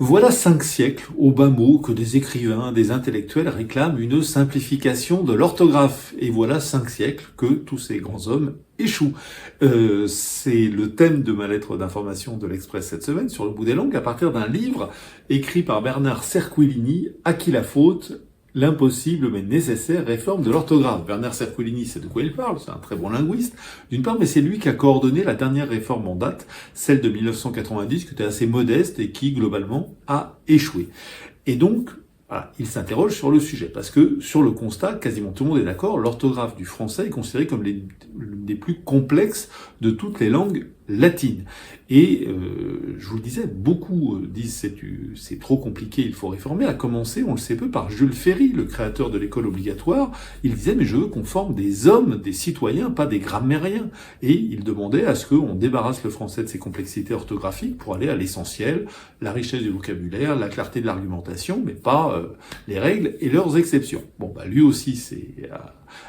Voilà 5 siècles, au bas mot, que des écrivains, des intellectuels réclament une simplification de l'orthographe. Et voilà 5 siècles que tous ces grands hommes échouent. C'est le thème de ma lettre d'information de l'Express cette semaine, sur le bout des langues, à partir d'un livre écrit par Bernard Cerquiglini, À qui la faute ? L'impossible mais nécessaire réforme de l'orthographe. Bernard Cerquiglini, c'est de quoi il parle, c'est un très bon linguiste, d'une part, mais c'est lui qui a coordonné la dernière réforme en date, celle de 1990, qui était assez modeste et qui, globalement, a échoué. Et donc, voilà, il s'interroge sur le sujet, parce que sur le constat, quasiment tout le monde est d'accord, l'orthographe du français est considérée comme l'une des plus complexes de toutes les langues latines. Et je vous le disais, beaucoup disent c'est trop compliqué, il faut réformer, à commencer, on le sait peu, par Jules Ferry, le créateur de l'école obligatoire. Il disait, mais je veux qu'on forme des hommes, des citoyens, pas des grammairiens. Et il demandait à ce qu'on débarrasse le français de ses complexités orthographiques pour aller à l'essentiel, la richesse du vocabulaire, la clarté de l'argumentation, mais pas les règles et leurs exceptions. Bon, lui aussi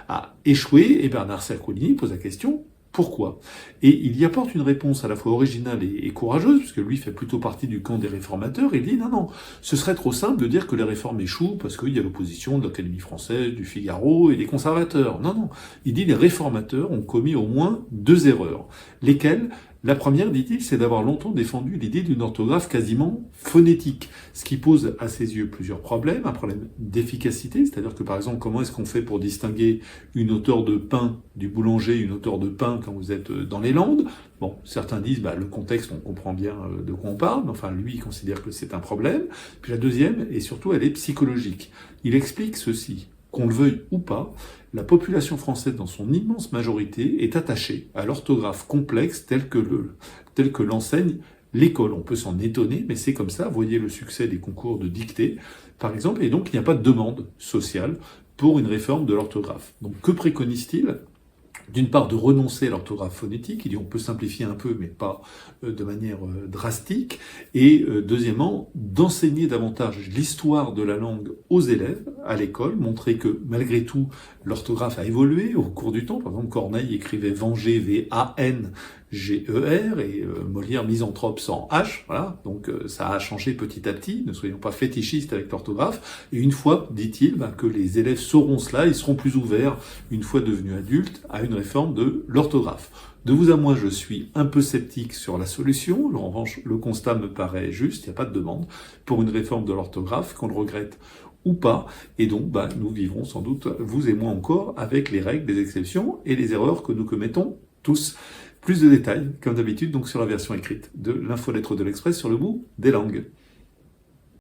a échoué, et Bernard Cerquiglini pose la question, pourquoi ? Et il y apporte une réponse à la fois originale et courageuse, puisque lui fait plutôt partie du camp des réformateurs. Il dit non, ce serait trop simple de dire que les réformes échouent parce qu'il y a l'opposition de l'Académie française, du Figaro et des conservateurs. Non. Il dit les réformateurs ont commis au moins 2 erreurs. Lesquelles ? La première, dit-il, c'est d'avoir longtemps défendu l'idée d'une orthographe quasiment phonétique, ce qui pose à ses yeux plusieurs problèmes. Un problème d'efficacité, c'est-à-dire que par exemple, comment est-ce qu'on fait pour distinguer une hauteur de pain du boulanger, une hauteur de pain quand vous êtes dans les Landes ? Bon, certains disent, le contexte, on comprend bien de quoi on parle, mais enfin, lui, il considère que c'est un problème. Puis la deuxième, et surtout, elle est psychologique. Il explique ceci. Qu'on le veuille ou pas, la population française, dans son immense majorité, est attachée à l'orthographe complexe telle que l'enseigne l'école. On peut s'en étonner, mais c'est comme ça. Voyez le succès des concours de dictée, par exemple, et donc il n'y a pas de demande sociale pour une réforme de l'orthographe. Donc que préconise-t-il ? D'une part, de renoncer à l'orthographe phonétique, il dit on peut simplifier un peu, mais pas de manière drastique, et deuxièmement, d'enseigner davantage l'histoire de la langue aux élèves à l'école, montrer que malgré tout, l'orthographe a évolué au cours du temps. Par exemple, Corneille écrivait venger, V-A-N-G-E-R, et Molière misanthrope sans H, voilà, donc ça a changé petit à petit, ne soyons pas fétichistes avec l'orthographe, et une fois, dit-il, que les élèves sauront cela, ils seront plus ouverts, une fois devenus adultes, à une réforme de l'orthographe. De vous à moi, je suis un peu sceptique sur la solution. En revanche, le constat me paraît juste, il n'y a pas de demande pour une réforme de l'orthographe, qu'on le regrette ou pas. Et donc, nous vivrons sans doute, vous et moi encore, avec les règles, les exceptions et les erreurs que nous commettons tous. Plus de détails, comme d'habitude, donc sur la version écrite de l'infolettre de l'Express sur le bout des langues.